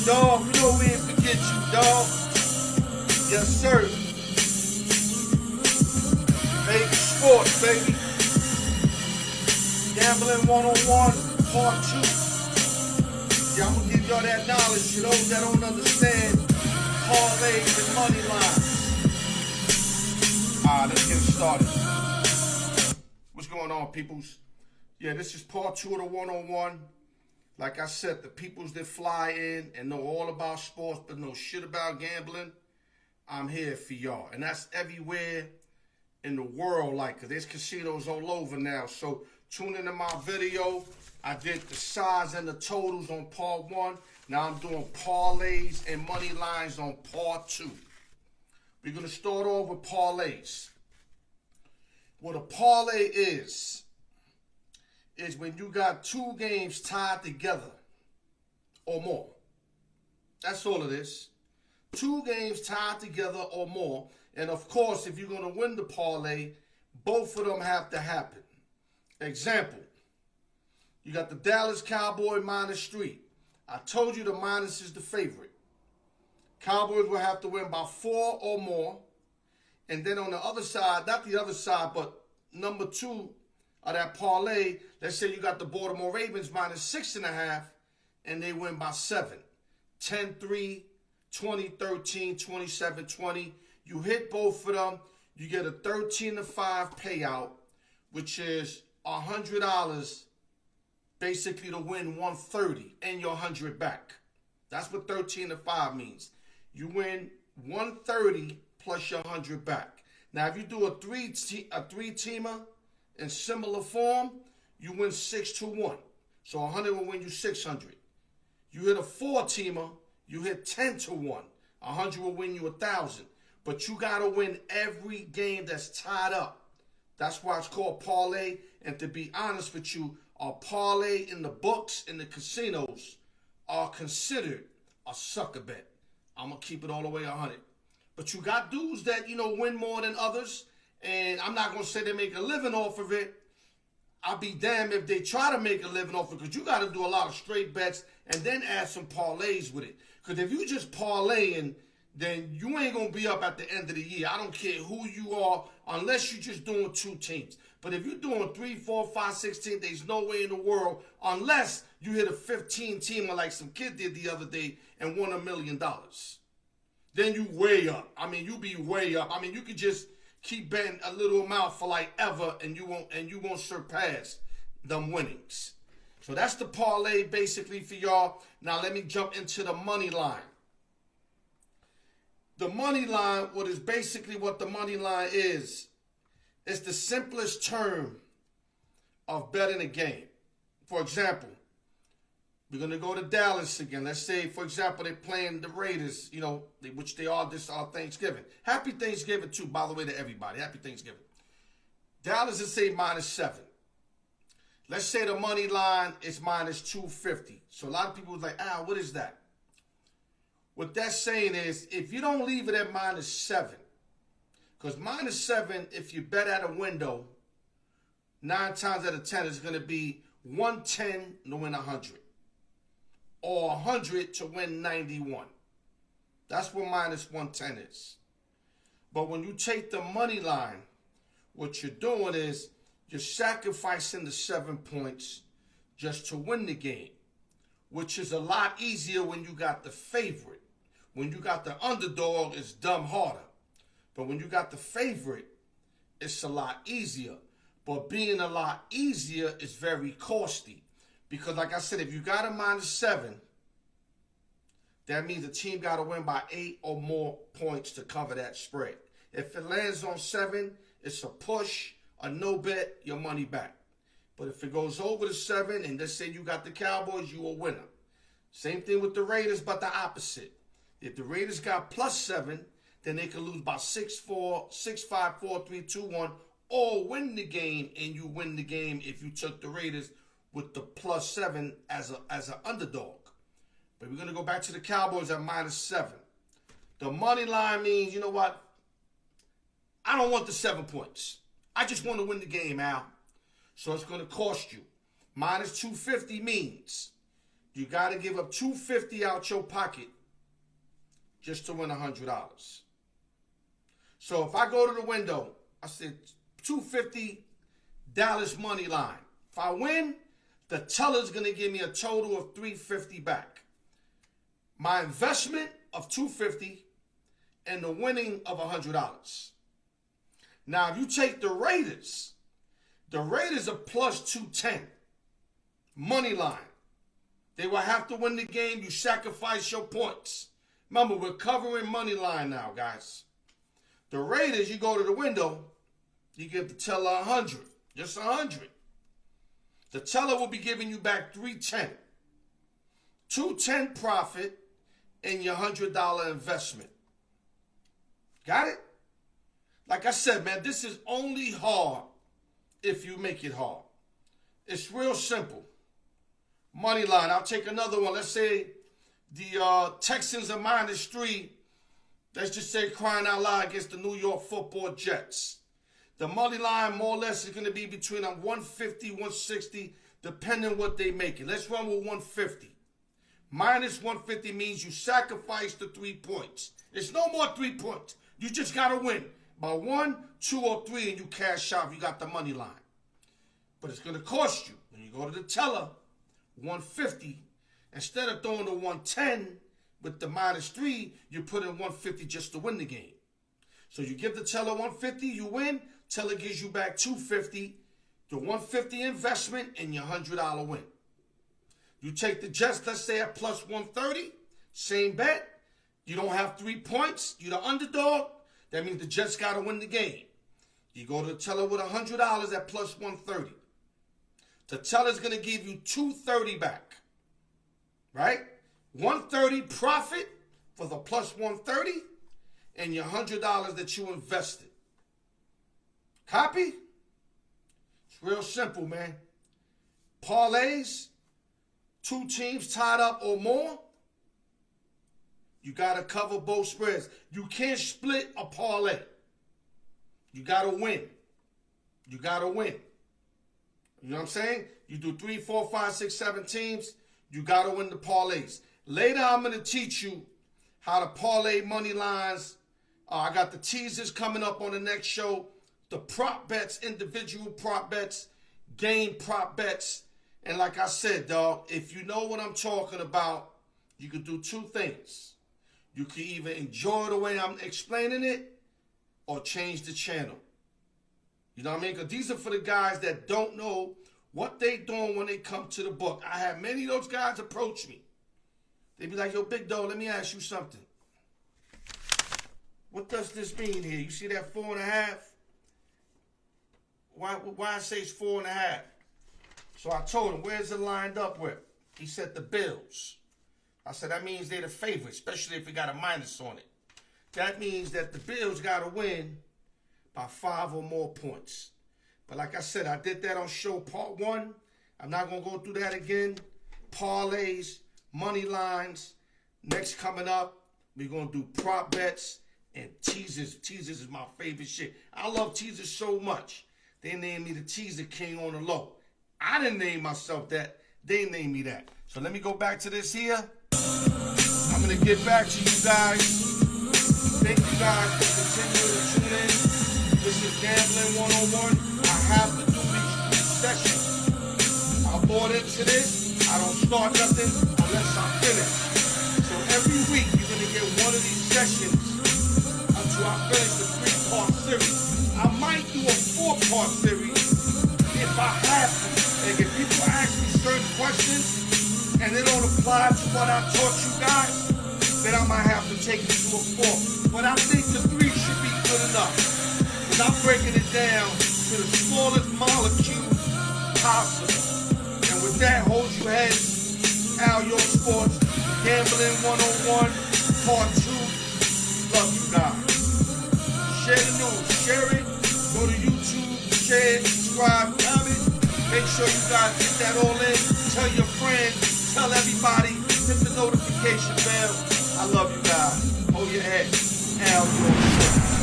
Dog, you know we ain't forget you, dog. Yes, sir. Vegas sports, baby. Gambling 101, part 2. Yeah, I'm gonna give y'all that knowledge to those that don't understand parlays and money lines. Alright, let's get it started. What's going on, peoples? Yeah, this is part 2 of the 101. Like I said, the peoples that fly in and know all about sports but know shit about gambling, I'm here for y'all. And that's everywhere in the world, like, cause there's casinos all over now. So tune into my video. I did the size and the totals on part 1. Now I'm doing parlays and money lines on part 2. We're gonna start off with parlays. What a parlay is when you got 2 games tied together or more. That's all it is. 2 games tied together or more. And of course, if you're going to win the parlay, both of them have to happen. Example, you got the Dallas Cowboy -3. I told you the minus is the favorite. Cowboys will have to win by 4 or more. And then on the other side, not the other side, but number 2 of that parlay, let's say you got the Baltimore Ravens -6.5, and they win by 7. 10-3, 20-13, 27-20. You hit both of them, you get a 13-5 payout, which is $100 basically to win 130 and your 100 back. That's what 13-5 means. You win 130 plus your 100 back. Now, if you do a three-teamer in similar form, you win 6-1. So 100 will win you 600. You hit a 4-teamer, you hit 10-1. 100 will win you 1,000. But you gotta win every game that's tied up. That's why it's called parlay. And to be honest with you, a parlay in the books, in the casinos, are considered a sucker bet. I'm gonna keep it all the way 100. But you got dudes that, win more than others. And I'm not going to say they make a living off of it. I'll be damned if they try to make a living off of it, because you got to do a lot of straight bets and then add some parlays with it. Because if you just parlaying, then you ain't going to be up at the end of the year. I don't care who you are, unless you're just doing 2 teams. But if you're doing 3, 4, 5, 6 teams, there's no way in the world, unless you hit a 15-teamer like some kid did the other day and won $1 million. Then you way up. I mean, you be way up. I mean, you could just keep betting a little amount for like ever, and you won't surpass them winnings. So that's the parlay basically for y'all. Now let me jump into the money line. The money line, what the money line is, it's the simplest term of betting a game. For example, we're going to go to Dallas again. Let's say, for example, they're playing the Raiders, which they are this Thanksgiving. Happy Thanksgiving, too, by the way, to everybody. Happy Thanksgiving. Dallas is, say, -7. Let's say the money line is -250. So a lot of people are like, what is that? What that's saying is, if you don't leave it at -7, because -7, if you bet at a window, 9 times out of 10 is going to be 110 to win 100. Or 100 to win 91. That's what -110 is. But when you take the money line, what you're doing is you're sacrificing the 7 points just to win the game, which is a lot easier when you got the favorite. When you got the underdog, it's dumb harder. But when you got the favorite, it's a lot easier. But being a lot easier is very costly. Because like I said, if you got a -7, that means the team got to win by 8 or more points to cover that spread. If it lands on 7, it's a push, a no bet, your money back. But if it goes over the 7, and let's say you got the Cowboys, you a winner. Same thing with the Raiders, but the opposite. If the Raiders got +7, then they could lose by 6-4, 6-5, 4-3, 2-1, or win the game, and you win the game if you took the Raiders with the +7 as an underdog. But we're going to go back to the Cowboys at -7. The money line means, you know what? I don't want the 7 points. I just want to win the game, Al. So it's going to cost you. -250 means You got to give up $250 out your pocket just to win $100. So if I go to the window, I said $250 money line. If I win, the teller's going to give me a total of $350 back. My investment of $250 and the winning of $100. Now, if you take the Raiders are plus 210. Money line. They will have to win the game. You sacrifice your points. Remember, we're covering money line now, guys. The Raiders, you go to the window, you give the teller 100. Just 100. The teller will be giving you back 310. 210 profit in your $100 investment. Got it? Like I said, man, this is only hard if you make it hard. It's real simple. Money line. I'll take another one. Let's say the Texans are -3. Let's just say crying out loud against the New York Football Jets. The money line more or less is going to be between 150, 160, depending what they make it. Let's run with 150. Minus 150 means you sacrifice the 3 points. It's no more 3 points. You just got to win by 1, 2, or 3, and you cash out. You got the money line. But it's going to cost you. When you go to the teller, 150. Instead of throwing the 110 with the -3, you put in 150 just to win the game. So you give the teller 150, you win. Teller gives you back 250, the 150 investment, and your $100 win. You take the Jets, let's say at plus 130, same bet. You don't have 3 points. You're the underdog. That means the Jets got to win the game. You go to the teller with $100 at plus 130. The teller's going to give you $230 back. Right? 130 profit for the plus 130 and your $100 that you invested. Copy? It's real simple, man. Parlays, 2 teams tied up or more. You got to cover both spreads. You can't split a parlay. You got to win. You got to win. You know what I'm saying? You do 3, 4, 5, 6, 7 teams. You got to win the parlays. Later, I'm going to teach you how to parlay money lines. I got the teasers coming up on the next show. The prop bets, individual prop bets, game prop bets. And like I said, dog, if you know what I'm talking about, you can do 2 things. You can either enjoy the way I'm explaining it or change the channel. You know what I mean? Because these are for the guys that don't know what they doing when they come to the book. I have many of those guys approach me. They be like, yo, big dog, let me ask you something. What does this mean here? You see that 4.5? Why I say it's 4.5? So I told him, where's it lined up with? He said the Bills. I said, that means they're the favorite, especially if we got a minus on it. That means that the Bills got to win by 5 or more points. But like I said, I did that on show part 1. I'm not going to go through that again. Parlays, money lines. Next coming up, we're going to do prop bets and teasers. Teasers is my favorite shit. I love teasers so much. They named me the teaser king on the low. I didn't name myself that. They named me that. So let me go back to this here. I'm going to get back to you guys. Thank you guys for continuing to tune in. This is Gambling 101. I have to do these 3 sessions. I bought into this. I don't start nothing unless I'm finished. So every week you're going to get one of these sessions until I finish the 3-part series. I might do a 4-part series if I have to. Like if people ask me certain questions and they don't apply to what I taught you guys, then I might have to take it to a 4. But I think the 3 should be good enough. Because I'm breaking it down to the smallest molecule possible. And with that, hold your head. Alyork Sports, Gambling 101, Part 2. Love you guys. Share the news. Share it. Go to YouTube. Share it. Subscribe. Comment. Make sure you guys get that all in. Tell your friends. Tell everybody. Hit the notification bell. I love you guys. Hold your head. Alyork Sports.